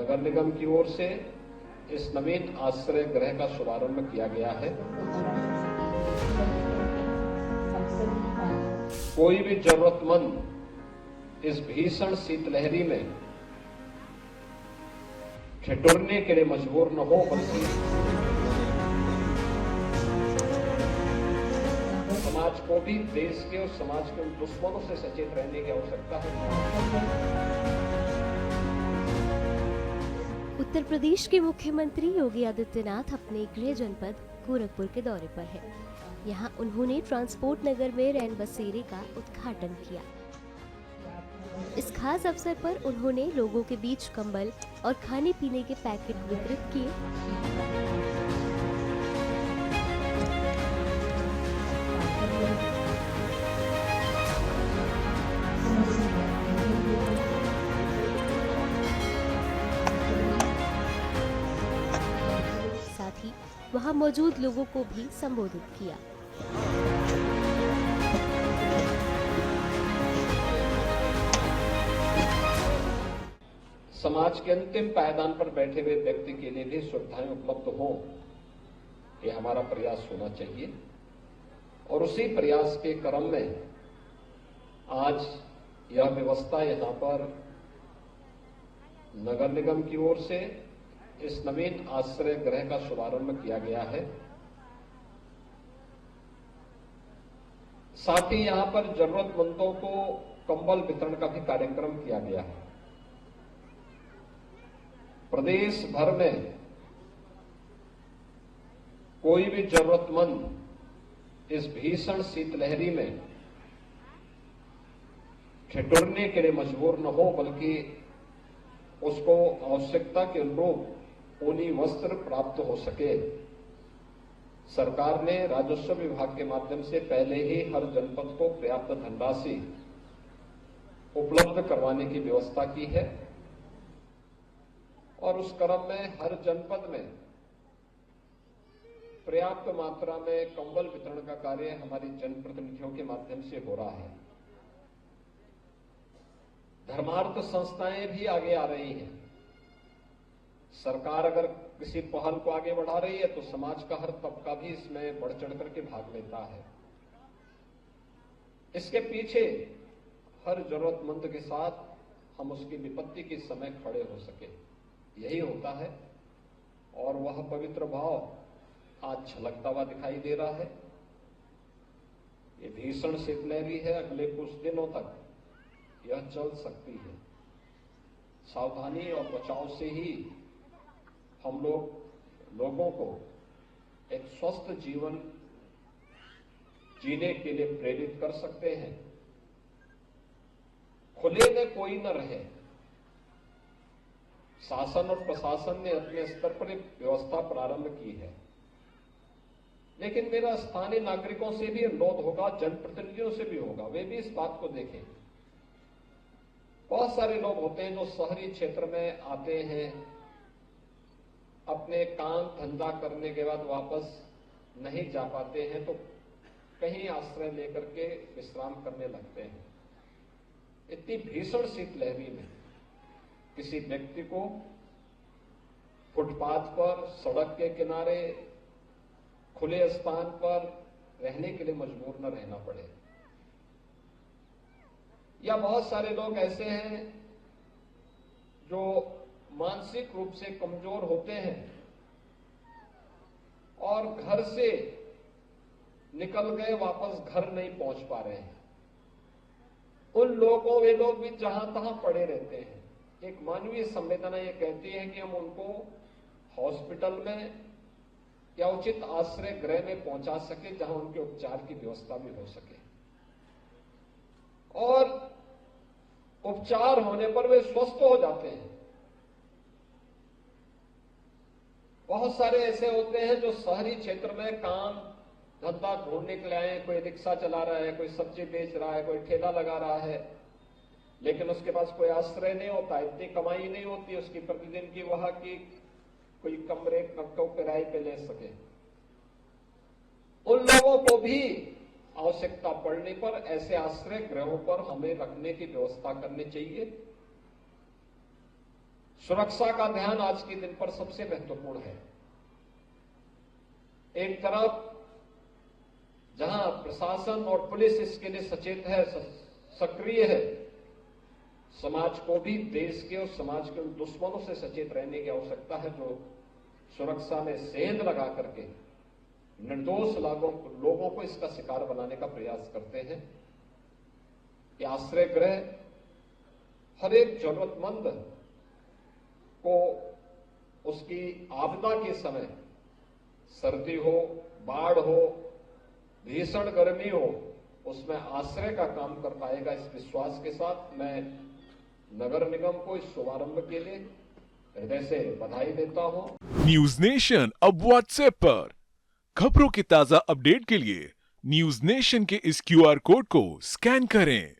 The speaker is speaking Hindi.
नगर निगम की ओर से इस नवीन आश्रय गृह का शुभारंभ किया गया है। कोई भी जरूरतमंद इस भीषण शीतलहरी में ठिठुरने के लिए मजबूर न हो, बल्कि समाज को भी देश के और समाज के उन दुश्मनों से सचेत रहने की आवश्यकता है। उत्तर प्रदेश के मुख्यमंत्री योगी आदित्यनाथ अपने गृह जनपद गोरखपुर के दौरे पर हैं। यहां उन्होंने ट्रांसपोर्ट नगर में रैन बसेरे का उद्घाटन किया। इस खास अवसर पर उन्होंने लोगों के बीच कंबल और खाने पीने के पैकेट वितरित किए। साथ ही वहां मौजूद लोगों को भी संबोधित किया। समाज के अंतिम पायदान पर बैठे हुए व्यक्ति के लिए भी सुविधाएं उपलब्ध हों, ये हमारा प्रयास होना चाहिए। और उसी प्रयास के क्रम में आज यह व्यवस्था यहां पर नगर निगम की ओर से इस नवीन आश्रय गृह का शुभारंभ किया गया है। साथ ही यहां पर जरूरतमंदों को कंबल वितरण का भी कार्यक्रम किया गया है। प्रदेश भर में कोई भी जरूरतमंद इस भीषण शीतलहरी में ठिठुरने के लिए मजबूर न हो, बल्कि उसको आवश्यकता के अनुरूप ऊनी वस्त्र प्राप्त हो सके। सरकार ने राजस्व विभाग के माध्यम से पहले ही हर जनपद को पर्याप्त धनराशि उपलब्ध करवाने की व्यवस्था की है और उस क्रम में हर जनपद में पर्याप्त मात्रा में कंबल वितरण का कार्य हमारी जनप्रतिनिधियों के माध्यम से हो रहा है। धर्मार्थ संस्थाएं भी आगे आ रही हैं। सरकार अगर किसी पहल को आगे बढ़ा रही है तो समाज का हर तबका भी इसमें बढ़ चढ़ करके भाग लेता है। इसके पीछे हर जरूरतमंद के साथ हम उसकी विपत्ति के समय खड़े हो सके, यही होता है। और वह पवित्र भाव आज झलकता हुआ दिखाई दे रहा है। ये भीषण शीतलहरी है, अगले कुछ दिनों तक यह चल सकती है। सावधानी और बचाव से ही हम लोगों को एक स्वस्थ जीवन जीने के लिए प्रेरित कर सकते हैं। खुले में कोई न रहे। शासन और प्रशासन ने अपने स्तर पर एक व्यवस्था प्रारंभ की है, लेकिन मेरा स्थानीय नागरिकों से भी अनुरोध होगा, जनप्रतिनिधियों से भी होगा, वे भी इस बात को देखें। बहुत सारे लोग होते हैं जो शहरी क्षेत्र में आते हैं, अपने काम धंधा करने के बाद वापस नहीं जा पाते हैं तो कहीं आश्रय लेकर के विश्राम करने लगते हैं। इतनी भीषण शीतलहरी में किसी व्यक्ति को फुटपाथ पर, सड़क के किनारे, खुले स्थान पर रहने के लिए मजबूर न रहना पड़े। या बहुत सारे लोग ऐसे हैं जो मानसिक रूप से कमजोर होते हैं और घर से निकल गए, वापस घर नहीं पहुंच पा रहे हैं। वे लोग भी जहां तहां पड़े रहते हैं। एक मानवीय संवेदना ये कहती है कि हम उनको हॉस्पिटल में या उचित आश्रय गृह में पहुंचा सके, जहां उनके उपचार की व्यवस्था भी हो सके और उपचार होने पर वे स्वस्थ हो जाते हैं। बहुत सारे ऐसे होते हैं जो शहरी क्षेत्र में काम धंधा ढूंढने के लिए आए। कोई रिक्शा चला रहा है, कोई सब्जी बेच रहा है, कोई ठेला लगा रहा है, लेकिन उसके पास कोई आश्रय नहीं होता, इतनी कमाई नहीं होती उसकी प्रतिदिन की वहां की कोई कमरे को किराए पे ले सके। उन लोगों को भी आवश्यकता पड़ने पर ऐसे आश्रय गृहों पर हमें रखने की व्यवस्था करनी चाहिए। सुरक्षा का ध्यान आज के दिन पर सबसे महत्वपूर्ण है। एक तरफ जहां प्रशासन और पुलिस इसके लिए सचेत है, सक्रिय है, समाज को भी देश के और समाज के उन दुश्मनों से सचेत रहने की आवश्यकता है जो सुरक्षा में सेंध लगा करके निर्दोष लोगों को इसका शिकार बनाने का प्रयास करते हैं। ये आश्रय गृह हर एक जरूरतमंद को उसकी आपदा के समय, सर्दी हो, बाढ़ हो, भीषण गर्मी हो, उसमें आश्रय का काम कर पाएगा। इस विश्वास के साथ मैं नगर निगम को इस शुभारंभ के लिए हृदय से बधाई देता हूं। न्यूज नेशन अब व्हाट्सएप पर खबरों के ताजा अपडेट के लिए न्यूज नेशन के इस QR कोड को स्कैन करें।